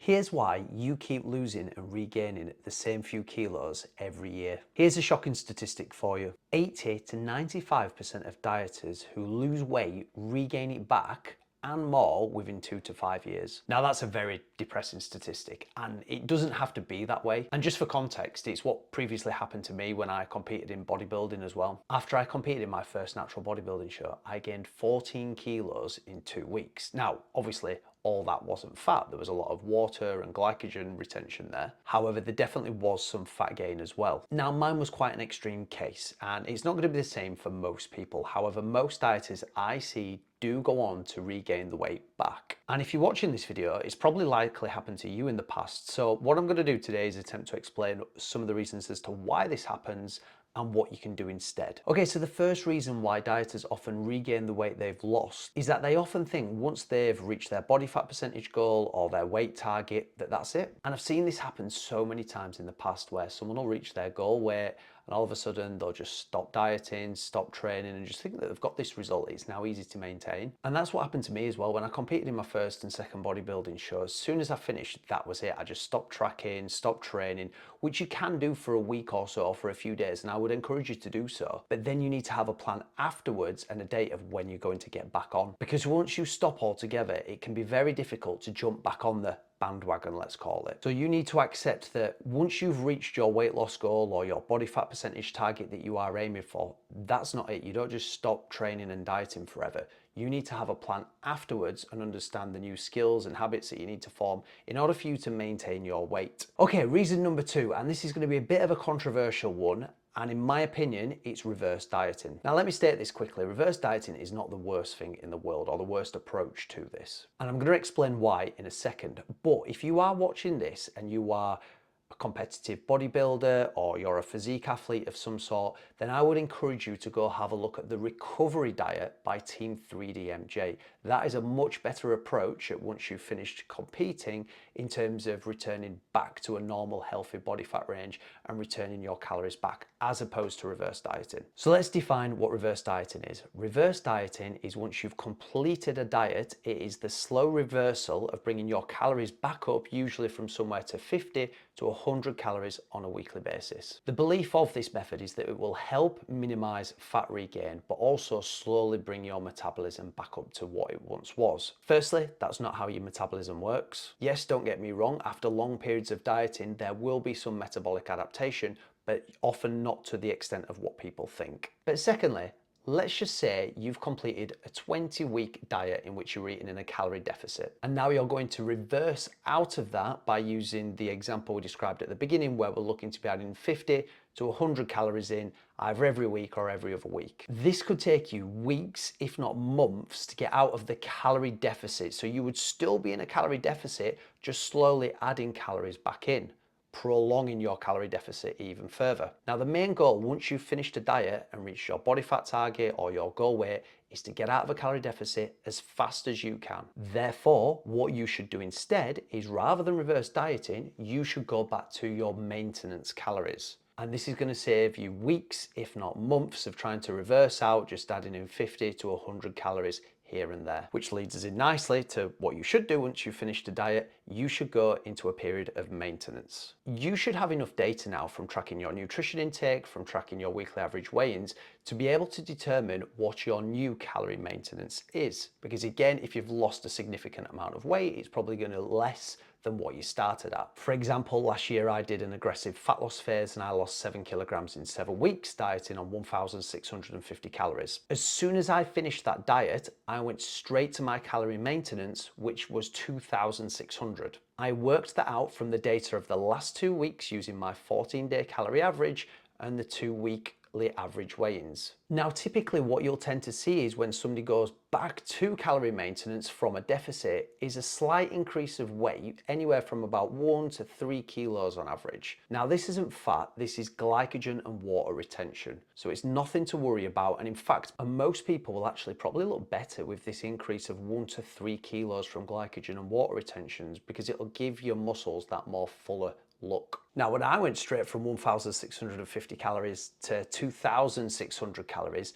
Here's why you keep losing and regaining the same few kilos every year. Here's a shocking statistic for you. 80 to 95% of dieters who lose weight regain it back and more within 2 to 5 years. Now that's a very depressing statistic, and it doesn't have to be that way. And just for context, it's what previously happened to me when I competed in bodybuilding as well. After I competed in my first natural bodybuilding show, I gained 14 kilos in 2 weeks. Now, obviously, all that wasn't fat. There was a lot of water and glycogen retention there. However, there definitely was some fat gain as well. Now, mine was quite an extreme case, and it's not going to be the same for most people. However, most dieters I see do go on to regain the weight back. And if you're watching this video, it's probably likely happened to you in the past. So what I'm going to do today is attempt to explain some of the reasons as to why this happens and what you can do instead. Okay, so the first reason why dieters often regain the weight they've lost is that they often think once they've reached their body fat percentage goal or their weight target, that that's it. And I've seen this happen so many times in the past where someone will reach their goal weight and all of a sudden they'll just stop dieting, stop training, and just think that they've got this result. It's now easy to maintain. And that's what happened to me as well. When I competed in my first and second bodybuilding shows, as soon as I finished, that was it. I just stopped tracking, stopped training, which you can do for a week or so or for a few days, and I would encourage you to do so. But then you need to have a plan afterwards and a date of when you're going to get back on. Because once you stop altogether, it can be very difficult to jump back on the bandwagon, let's call it. So you need to accept that once you've reached your weight loss goal or your body fat percentage target that you are aiming for, that's not it. You don't just stop training and dieting forever. You need to have a plan afterwards and understand the new skills and habits that you need to form in order for you to maintain your weight. Okay, reason number 2, and this is going to be a bit of a controversial one, and in my opinion, it's reverse dieting. Now let me state this quickly. Reverse dieting is not the worst thing in the world or the worst approach to this. And I'm going to explain why in a second. But if you are watching this and you are a competitive bodybuilder or you're a physique athlete of some sort, then I would encourage you to go have a look at the recovery diet by Team 3DMJ. That is a much better approach at once you've finished competing in terms of returning back to a normal healthy body fat range and returning your calories back, as opposed to reverse dieting. So let's define what reverse dieting is. Reverse dieting is once you've completed a diet, it is the slow reversal of bringing your calories back up, usually from somewhere to 50 to 100 calories on a weekly basis. The belief of this method is that it will help minimize fat regain, but also slowly bring your metabolism back up to what it once was. Firstly, that's not how your metabolism works. Yes, don't get me wrong, after long periods of dieting, there will be some metabolic adaptation, but often not to the extent of what people think. But secondly, let's just say you've completed a 20-week diet in which you're eating in a calorie deficit. And now you're going to reverse out of that by using the example we described at the beginning, where we're looking to be adding 50 to 100 calories in either every week or every other week. This could take you weeks, if not months, to get out of the calorie deficit. So you would still be in a calorie deficit, just slowly adding calories back in, prolonging your calorie deficit even further. Now, the main goal once you've finished a diet and reached your body fat target or your goal weight is to get out of a calorie deficit as fast as you can. Therefore, what you should do instead is, rather than reverse dieting, you should go back to your maintenance calories. And this is going to save you weeks, if not months, of trying to reverse out, just adding in 50 to 100 calories here and there. Which leads us in nicely to what you should do once you've finished a diet. You should go into a period of maintenance. You should have enough data now from tracking your nutrition intake, from tracking your weekly average weigh-ins, to be able to determine what your new calorie maintenance is. Because again, if you've lost a significant amount of weight, it's probably going to less than what you started at. For example, last year I did an aggressive fat loss phase and I lost 7 kilograms in 7 weeks, dieting on 1,650 calories. As soon as I finished that diet, I went straight to my calorie maintenance, which was 2,600. I worked that out from the data of the last 2 weeks using my 14-day calorie average and the 2-week average weigh-ins. Now, typically what you'll tend to see is when somebody goes back to calorie maintenance from a deficit is a slight increase of weight, anywhere from about 1 to 3 kilos on average. Now, this isn't fat, this is glycogen and water retention. So it's nothing to worry about. And in fact, most people will actually probably look better with this increase of 1 to 3 kilos from glycogen and water retentions, because it'll give your muscles that more fuller look. Now, when I went straight from 1,650 calories to 2,600 calories,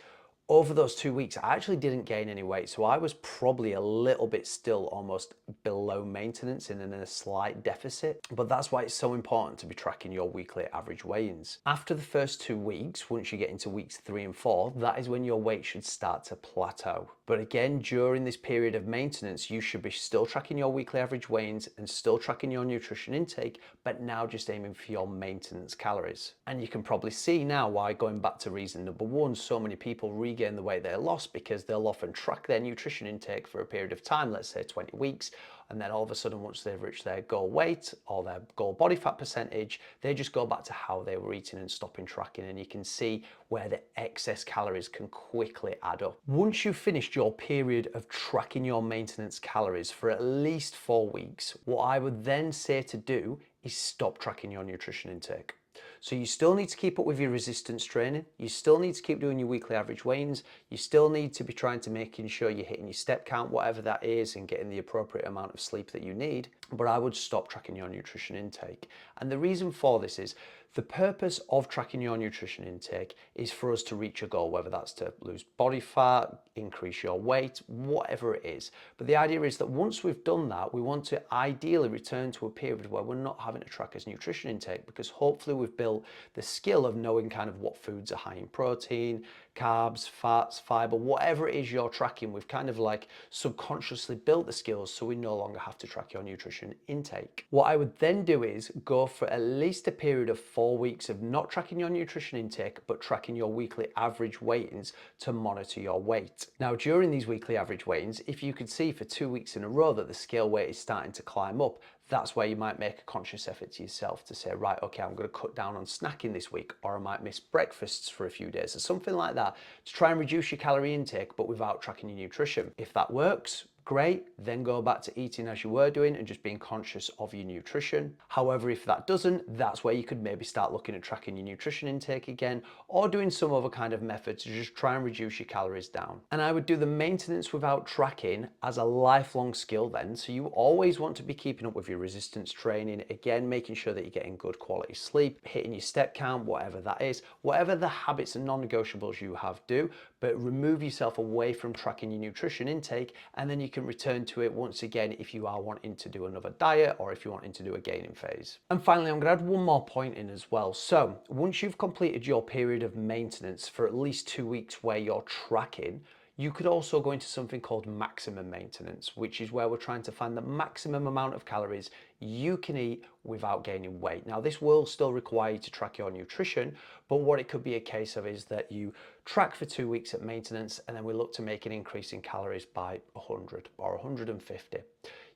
Over those 2 weeks, I actually didn't gain any weight. So I was probably a little bit still almost below maintenance and in a slight deficit. But that's why it's so important to be tracking your weekly average weigh-ins. After the first 2 weeks, once you get into weeks 3 and 4, that is when your weight should start to plateau. But again, during this period of maintenance, you should be still tracking your weekly average weigh-ins and still tracking your nutrition intake, but now just aiming for your maintenance calories. And you can probably see now why, going back to reason number 1, so many people regain the weight they lost, because they'll often track their nutrition intake for a period of time, let's say 20 weeks, and then all of a sudden, once they've reached their goal weight or their goal body fat percentage, they just go back to how they were eating and stopping tracking, and you can see where the excess calories can quickly add up. Once you've finished your period of tracking your maintenance calories for at least 4 weeks, what I would then say to do is stop tracking your nutrition intake. So you still need to keep up with your resistance training. You still need to keep doing your weekly average weigh-ins. You still need to be trying to making sure you're hitting your step count, whatever that is, and getting the appropriate amount of sleep that you need. But I would stop tracking your nutrition intake. And the reason for this is the purpose of tracking your nutrition intake is for us to reach a goal, whether that's to lose body fat, increase your weight, whatever it is. But the idea is that once we've done that, we want to ideally return to a period where we're not having to track as nutrition intake, because hopefully we've built the skill of knowing kind of what foods are high in protein, carbs, fats, fiber, whatever it is you're tracking. We've kind of like subconsciously built the skills so we no longer have to track your nutrition intake. What I would then do is go for at least a period of 4 weeks of not tracking your nutrition intake, but tracking your weekly average weigh-ins to monitor your weight. Now, during these weekly average weigh-ins, if you could see for 2 weeks in a row that the scale weight is starting to climb up, that's where you might make a conscious effort to yourself to say, right, okay, I'm going to cut down on snacking this week, or I might miss breakfasts for a few days or something like that, to try and reduce your calorie intake, but without tracking your nutrition. If that works, great, then go back to eating as you were doing and just being conscious of your nutrition. However, if that doesn't, that's where you could maybe start looking at tracking your nutrition intake again, or doing some other kind of method to just try and reduce your calories down. And I would do the maintenance without tracking as a lifelong skill then, so you always want to be keeping up with your resistance training, again, making sure that you're getting good quality sleep, hitting your step count, whatever that is, whatever the habits and non-negotiables you have, do, but remove yourself away from tracking your nutrition intake, and then you can return to it once again if you are wanting to do another diet or if you're wanting to do a gaining phase. And finally, I'm going to add one more point in as well. So once you've completed your period of maintenance for at least 2 weeks where you're tracking, you could also go into something called maximum maintenance, which is where we're trying to find the maximum amount of calories you can eat without gaining weight. Now, this will still require you to track your nutrition, but what it could be a case of is that you track for 2 weeks at maintenance, and then we look to make an increase in calories by 100 or 150.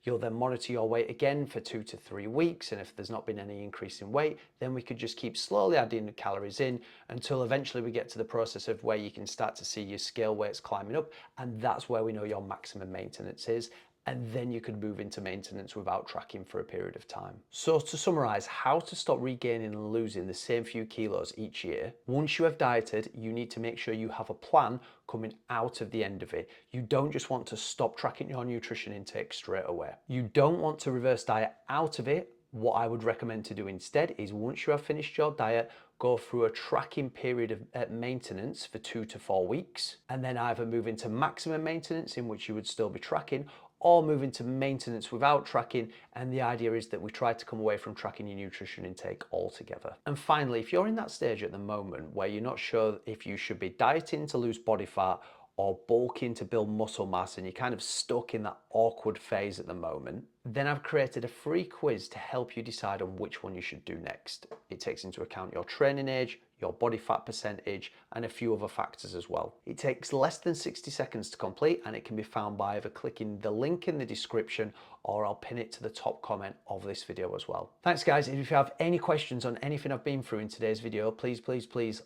You'll then monitor your weight again for 2 to 3 weeks, and if there's not been any increase in weight, then we could just keep slowly adding the calories in until eventually we get to the process of where you can start to see your scale weights climbing up, and that's where we know your maximum maintenance is. And then you could move into maintenance without tracking for a period of time. So to summarize, how to stop regaining and losing the same few kilos each year. Once you have dieted, you need to make sure you have a plan coming out of the end of it. You don't just want to stop tracking your nutrition intake straight away. You don't want to reverse diet out of it. What I would recommend to do instead is, once you have finished your diet, go through a tracking period of maintenance for 2 to 4 weeks, and then either move into maximum maintenance, in which you would still be tracking, or move into maintenance without tracking. And the idea is that we try to come away from tracking your nutrition intake altogether. And finally, if you're in that stage at the moment where you're not sure if you should be dieting to lose body fat or bulking to build muscle mass, and you're kind of stuck in that awkward phase at the moment, then I've created a free quiz to help you decide on which one you should do next. It takes into account your training age, your body fat percentage, and a few other factors as well. It takes less than 60 seconds to complete, and it can be found by either clicking the link in the description, or I'll pin it to the top comment of this video as well. Thanks guys. If you have any questions on anything I've been through in today's video, please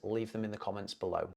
leave them in the comments below.